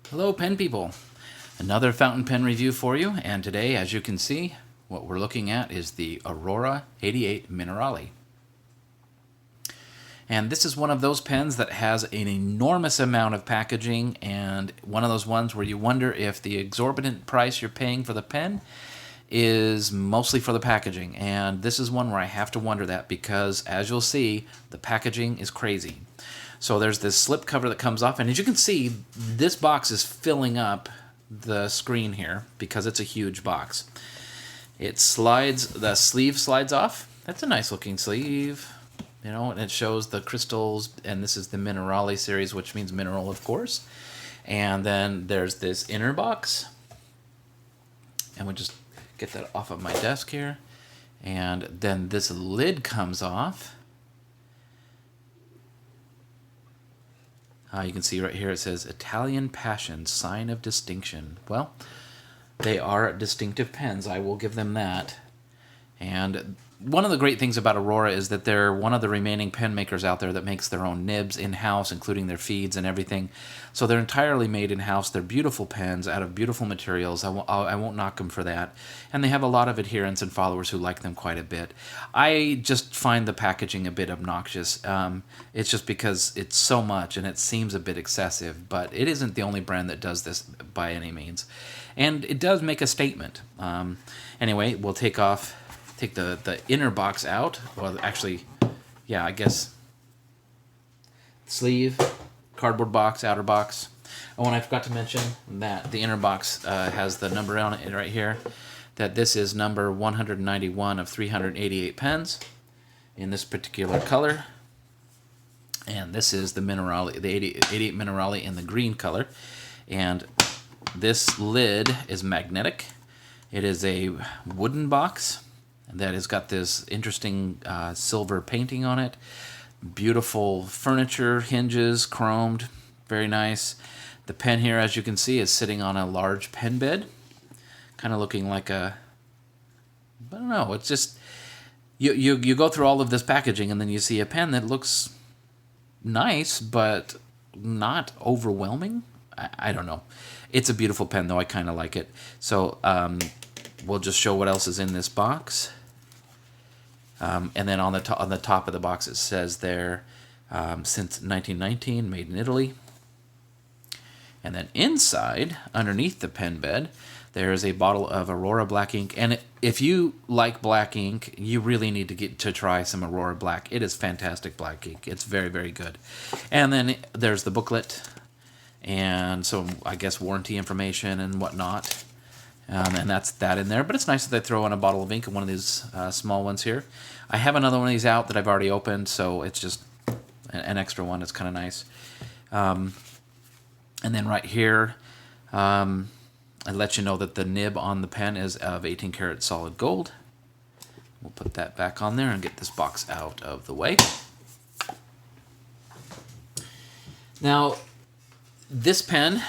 Hello pen people, another fountain pen review for you, and today, as you can see, what we're looking at is the Aurora 88 Minerali. And this is one of those pens that has an enormous amount of packaging, and one of those ones where you wonder if the exorbitant price you're paying for the pen is mostly for the packaging. And this is one where I have to wonder that because, as you'll see, the packaging is crazy. So there's this slip cover that comes off, and as you can see, this box is filling up the screen here because it's a huge box. It slides, the sleeve slides off. That's a nice looking sleeve, you know, and it shows the crystals, and this is the Minerali series, which means mineral, of course. And then there's this inner box, and we'll just get that off of my desk here. And then this lid comes off. You can see right here it says Italian Passion, Sign of Distinction. Well, they are distinctive pens, I will give them that. And one of the great things about Aurora is that they're one of the remaining pen makers out there that makes their own nibs in-house, including their feeds and everything. So they're entirely made in-house. They're beautiful pens out of beautiful materials. I won't knock them for that. And they have a lot of adherents and followers who like them quite a bit. I just find the packaging a bit obnoxious. It's just because it's so much and it seems a bit excessive, but it isn't the only brand that does this by any means. And it does make a statement. Anyway, we'll take the inner box out. Well, actually, yeah, I guess sleeve, cardboard box, outer box. Oh, and I forgot to mention that the inner box has the number on it right here, that this is number 191 of 388 pens in this particular color. And this is the Minerali, the 88 Minerali in the green color. And this lid is magnetic. It is a wooden box that has got this interesting silver painting on it. Beautiful furniture, hinges, chromed, very nice. The pen here, as you can see, is sitting on a large pen bed, kind of looking like a, I don't know, it's just, you go through all of this packaging and then you see a pen that looks nice, but not overwhelming. I don't know. It's a beautiful pen, though. I kind of like it. So we'll just show what else is in this box. And then on the top of the box it says there, since 1919, made in Italy. And then inside, underneath the pen bed, there is a bottle of Aurora black ink. And if you like black ink, you really need to try some Aurora black. It is fantastic black ink. It's very, very good. And then there's the booklet, and so I guess warranty information and whatnot. And that's that in there. But it's nice that they throw in a bottle of ink in one of these small ones here. I have another one of these out that I've already opened, so it's just an extra one. It's kind of nice. And then right here, I let you know that the nib on the pen is of 18 karat solid gold. We'll put that back on there and get this box out of the way. Now, this pen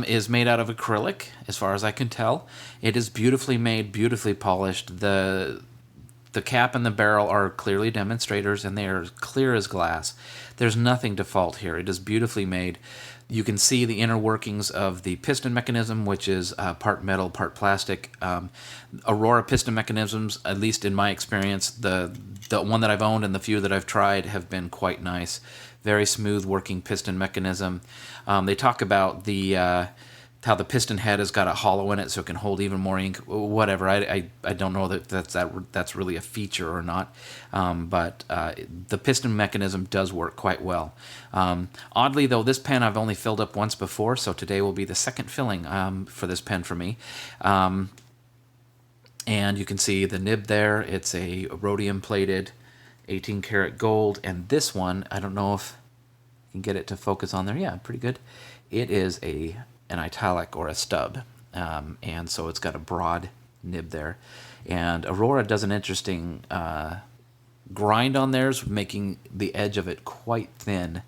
is made out of acrylic, as far as I can tell. It is beautifully made, beautifully polished. The cap and the barrel are clearly demonstrators, and they are clear as glass. There's nothing to fault here. It is beautifully made. You can see the inner workings of the piston mechanism, which is part metal, part plastic. Aurora piston mechanisms, at least in my experience, the one that I've owned and the few that I've tried have been quite nice. Very smooth working piston mechanism. They talk about how the piston head has got a hollow in it so it can hold even more ink. Whatever. I don't know that that's really a feature or not. But the piston mechanism does work quite well. Oddly, though, this pen I've only filled up once before, so today will be the second filling for this pen for me. And you can see the nib there. It's a rhodium plated 18 karat gold, and this one, I don't know if you can get it to focus on there. Yeah, pretty good. It is an italic or a stub, and so it's got a broad nib there. And Aurora does an interesting grind on theirs, making the edge of it quite thin.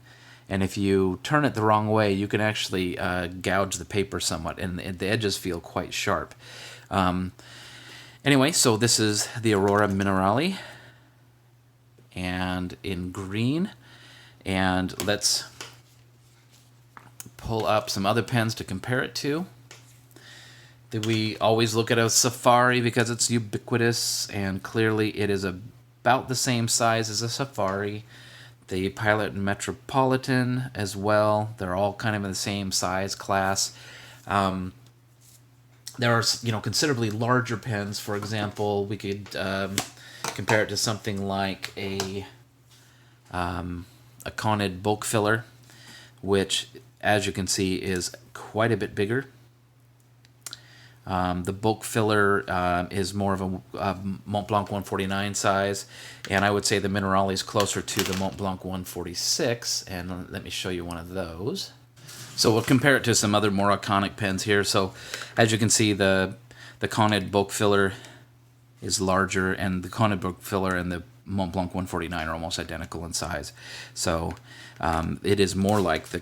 And if you turn it the wrong way, you can actually gouge the paper somewhat, and the edges feel quite sharp. Anyway, so this is the Aurora Minerali, and in green. And let's pull up some other pens to compare it to. We always look at a Safari because it's ubiquitous, and clearly it is about the same size as a Safari. The Pilot and Metropolitan as well. They're all kind of in the same size class. There are, considerably larger pens. For example, we could compare it to something like a Conid bulk filler, which, as you can see, is quite a bit bigger. The bulk filler is more of a Mont Blanc 149 size, and I would say the Minerali is closer to the Mont Blanc 146, and let me show you one of those. So we'll compare it to some other more iconic pens here. So as you can see, the Conid bulk filler is larger, and the Conid bulk filler and the Mont Blanc 149 are almost identical in size. So it is more like the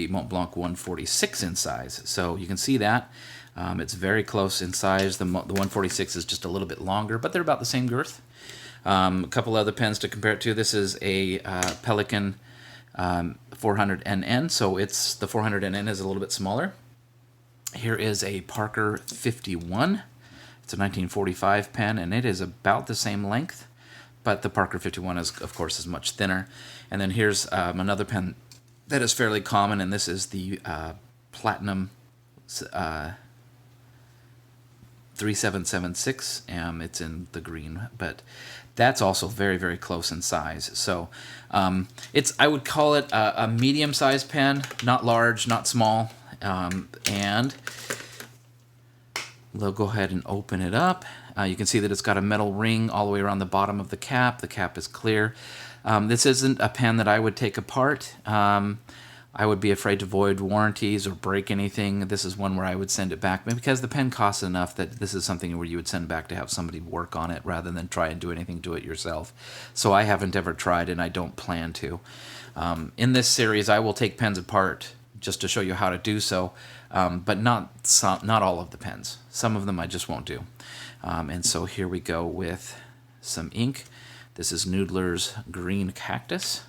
Mont Blanc 146 in size. So you can see that. It's very close in size. The 146 is just a little bit longer, but they're about the same girth. A couple other pens to compare it to. This is a Pelican 400NN, so it's the 400NN is a little bit smaller. Here is a Parker 51. It's a 1945 pen, and it is about the same length, but the Parker 51 is, of course, is much thinner. And then here's another pen that is fairly common, and this is the Platinum 3776. It's in the green, but that's also very, very close in size. So I would call it a medium-sized pen, not large, not small. And we'll go ahead and open it up. You can see that it's got a metal ring all the way around the bottom of the cap. The cap is clear. This isn't a pen that I would take apart. I would be afraid to void warranties or break anything. This is one where I would send it back, because the pen costs enough that this is something where you would send back to have somebody work on it rather than try and do anything to it yourself. So I haven't ever tried, and I don't plan to. In this series, I will take pens apart just to show you how to do so, but not all of the pens. Some of them I just won't do. And so here we go with some ink. This is Noodler's Green Cactus.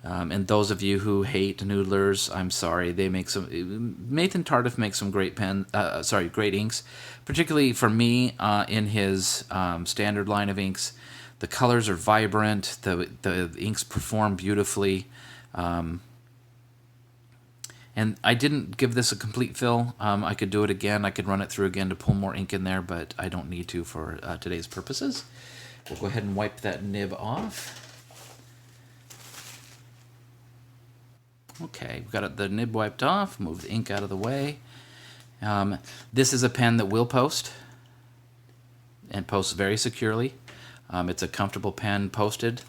And those of you who hate Noodlers, I'm sorry. They make Nathan Tardif makes some great great inks, particularly for me in his standard line of inks. The colors are vibrant. The inks perform beautifully. And I didn't give this a complete fill. I could do it again. I could run it through again to pull more ink in there, but I don't need to for today's purposes. We'll go ahead and wipe that nib off. Okay, we've got the nib wiped off, move the ink out of the way. This is a pen that will post, and posts very securely. It's a comfortable pen posted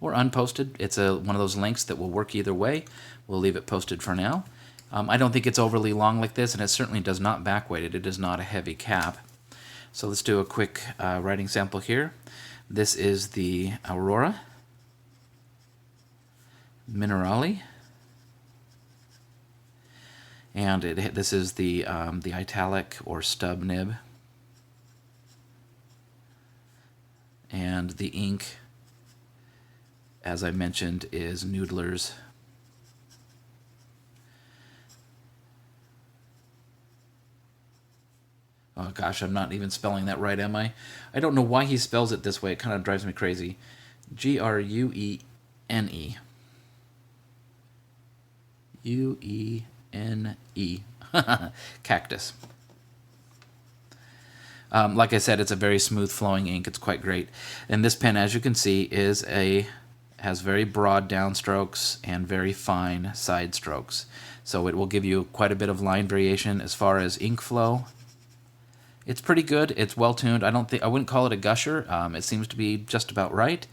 or unposted. It's one of those links that will work either way. We'll leave it posted for now. I don't think it's overly long like this, and it certainly does not backweight it. It is not a heavy cap. So let's do a quick writing sample here. This is the Aurora Minerali. And this is the italic or stub nib. And the ink, as I mentioned, is Noodler's. Oh gosh, I'm not even spelling that right, am I? I don't know why he spells it this way. It kind of drives me crazy. Gruene. U-E-N-E. Cactus. Like I said, it's a very smooth flowing ink. It's quite great. And this pen, as you can see, has very broad downstrokes and very fine side strokes. So it will give you quite a bit of line variation as far as ink flow. It's pretty good. It's well tuned. I wouldn't call it a gusher. It seems to be just about right.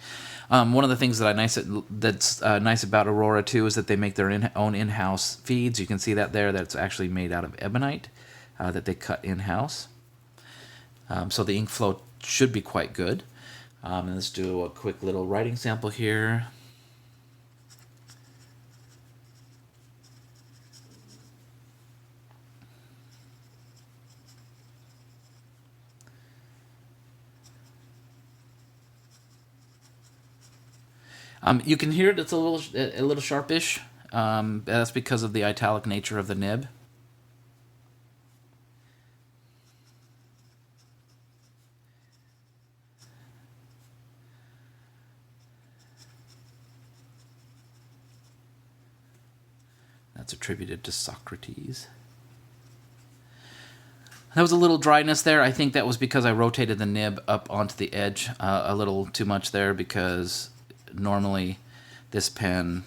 One of the things that's nice about Aurora too is that they make their own in-house feeds. You can see that there. That's actually made out of ebonite that they cut in-house. So the ink flow should be quite good. And let's do a quick little writing sample here. You can hear it. It's a little sharpish. That's because of the italic nature of the nib. That's attributed to Socrates. There was a little dryness there. I think that was because I rotated the nib up onto the edge a little too much there, because normally this pen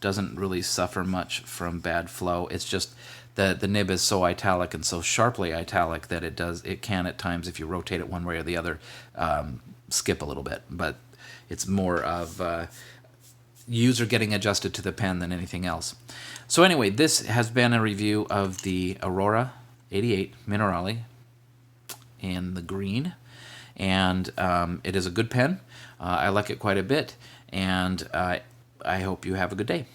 doesn't really suffer much from bad flow. It's just that the nib is so italic and so sharply italic that it can at times, if you rotate it one way or the other, skip a little bit. But it's more of user getting adjusted to the pen than anything else. So anyway, this has been a review of the Aurora 88 Minerali in the green, and it is a good pen. I like it quite a bit, and I hope you have a good day.